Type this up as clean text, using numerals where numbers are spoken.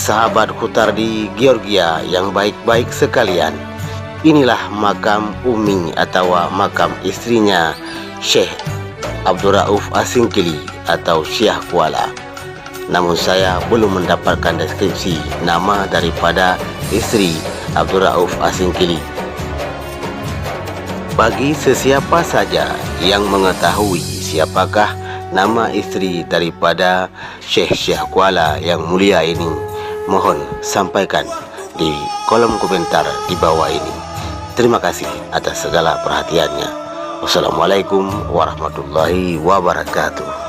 sahabat Khutardi Georgia yang baik-baik sekalian, inilah makam Umi atau makam istrinya Syekh Abdul Rauf Asingkili atau Syekh Kuala. Namun saya belum mendapatkan deskripsi nama daripada istri Abdul Rauf Asingkili. Bagi sesiapa saja yang mengetahui siapakah nama istri daripada Syekh Kuala yang mulia ini, mohon sampaikan di kolom komentar di bawah ini. Terima kasih atas segala perhatiannya. Wassalamualaikum warahmatullahi wabarakatuh.